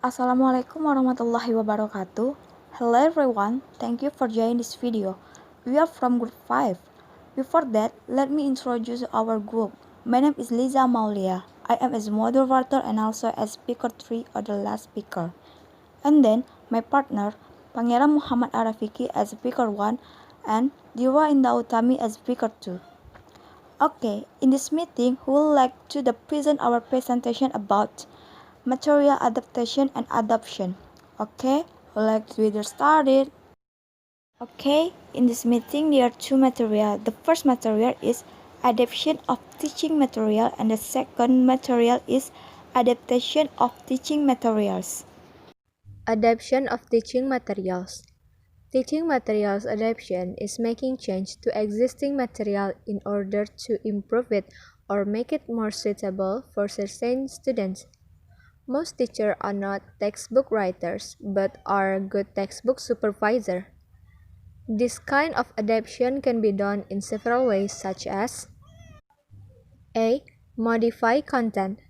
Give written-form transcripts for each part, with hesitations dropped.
Assalamualaikum warahmatullahi wabarakatuh. Hello everyone, thank you for joining this video. We are from group 5. Before that, let me introduce our group. My name is Liza Maulia. I am as moderator and also as speaker 3 or the last speaker. And then my partner, Pangeran Muhammad Arafiki as speaker 1 and Diwa Indah Utami as speaker 2. Okay, in this meeting, we would like to present our presentation about material adaptation and adoption. Okay, let's get started. Okay, in this meeting there are two material. The first material is adaptation of teaching material and the second material is adaptation of teaching materials. Adaptation of teaching materials. Teaching materials adaptation is making change to existing material in order to improve it or make it more suitable for certain students. Most teachers are not textbook writers but are good textbook supervisor. This kind of adaptation can be done in several ways such as A. Modify content.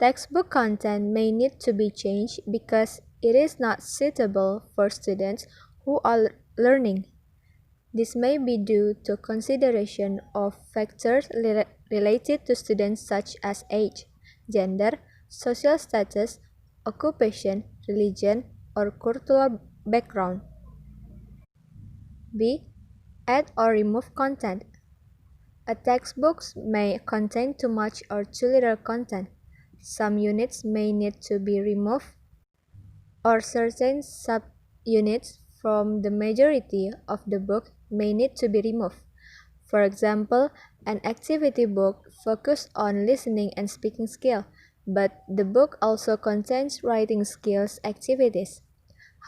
Textbook content may need to be changed because it is not suitable for students who are learning. This may be due to consideration of factors related to students such as age, gender, social status, occupation, religion, or cultural background. B. Add or remove content. A textbook may contain too much or too little content. Some units may need to be removed, or certain subunits from the majority of the book may need to be removed. For example, an activity book focuses on listening and speaking skill, but the book also contains writing skills activities.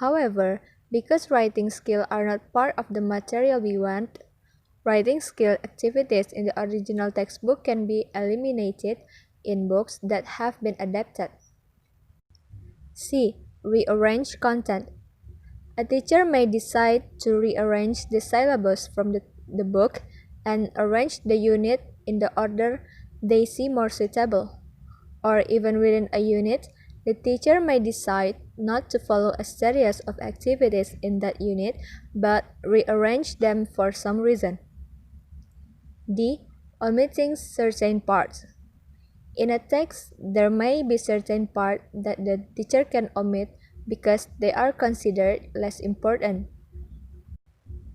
However, because writing skills are not part of the material we want, writing skill activities in the original textbook can be eliminated in books that have been adapted. C. Rearrange content. A teacher may decide to rearrange the syllabus from the book and arrange the unit in the order they see more suitable. Or even within a unit, the teacher may decide not to follow a series of activities in that unit but rearrange them for some reason. D. Omitting certain parts. In a text, there may be certain parts that the teacher can omit because they are considered less important.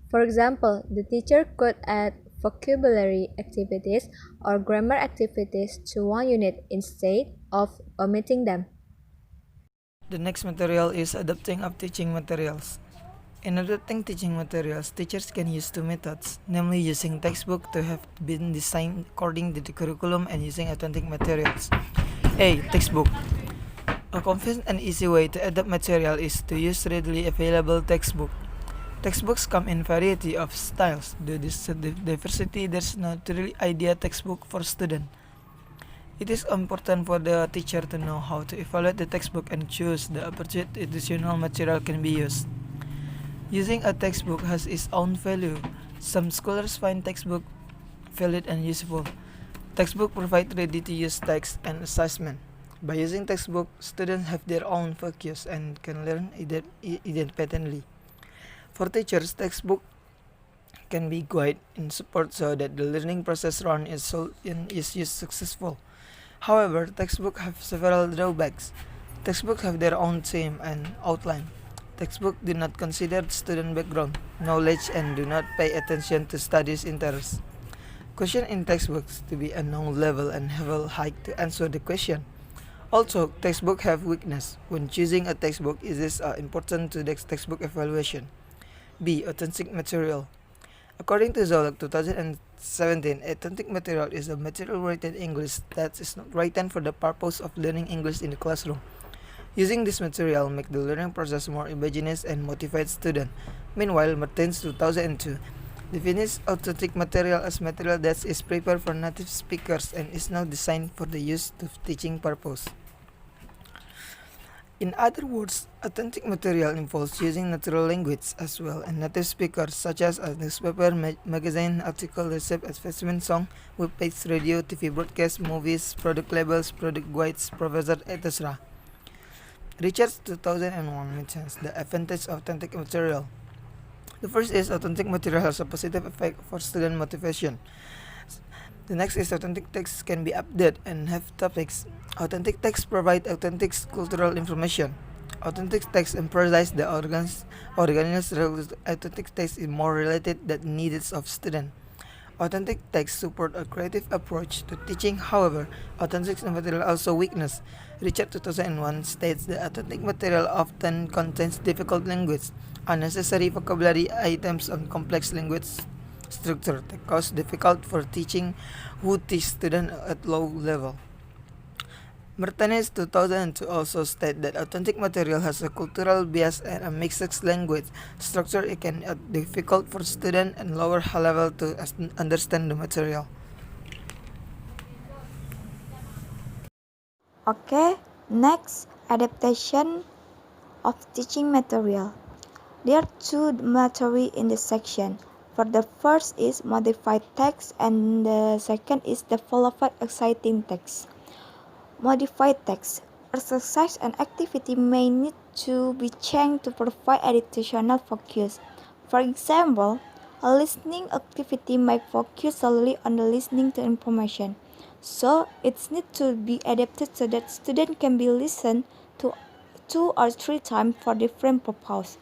For example, the teacher could add vocabulary activities or grammar activities to one unit instead of omitting them. The next material is adapting of teaching materials. In adapting teaching materials, teachers can use two methods, namely using textbook to have been designed according to the curriculum and using authentic materials. A. Textbook. A convenient and easy way to adapt material is to use readily available textbook. Textbooks come in variety of styles. Due to this diversity, there's not really ideal textbook for student. It is important for the teacher to know how to evaluate the textbook and choose the appropriate additional material can be used. Using a textbook has its own value. Some scholars find textbook valid and useful. Textbook provide ready-to-use text and assessment. By using textbook, students have their own focus and can learn independently. For teachers, textbook can be guide and support so that the learning process run is used successful. However, textbooks have several drawbacks. Textbooks have their own theme and outline. Textbooks do not consider student background, knowledge, and do not pay attention to studies interests. Question in textbooks to be unknown level and have a height to answer the question. Also, textbooks have weakness. When choosing a textbook, it is important to the textbook evaluation. B. Authentic material. According to Zolak 2017, authentic material is a material written in English that is not written for the purpose of learning English in the classroom. Using this material make the learning process more ingenious and motivate students. Meanwhile, Martins 2002 defines authentic material as material that is prepared for native speakers and is now designed for the use of teaching purpose. In other words, authentic material involves using natural language as well and native speakers such as a newspaper, magazine, article, recipe, advertisement, song, web page, radio, TV broadcast, movies, product labels, product guides, professor, etc. Research 2001 mentions the advantage of authentic material. The first is authentic material has a positive effect for student motivation. The next is authentic texts can be updated and have topics. Authentic texts provide authentic cultural information. Authentic text emphasize the organized authentic text is more related to the needs of students. Authentic texts support a creative approach to teaching, however, authentic material also weakness. Richard 2001 states that authentic material often contains difficult language, unnecessary vocabulary items, and complex language structure that cause difficult for teaching who teach students at low level. Martinez 2002 also stated that authentic material has a cultural bias and a mixed language structure. It can be difficult for students and lower level to understand the material. Okay, next, adaptation of teaching material. There are two material in this section. For the first is modified text and the second is developed exciting text. Modified text. Exercise and activity may need to be changed to provide additional focus. For example, a listening activity might focus solely on the listening to information. So, it needs to be adapted so that students can be listened to 2 or 3 times for different purposes.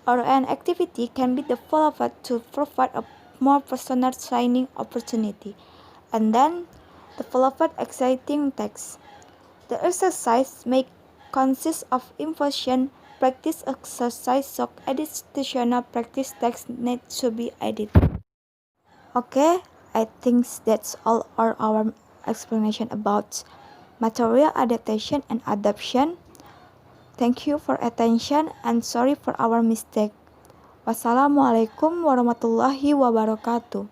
Or an activity can be developed to provide a more personal training opportunity. And then, develop exciting text. The exercise may consist of inversion practice exercise, so additional practice text needs to be added. Okay, I think that's all our explanation about material adaptation and adoption. Thank you for attention and sorry for our mistake. Wassalamualaikum warahmatullahi wabarakatuh.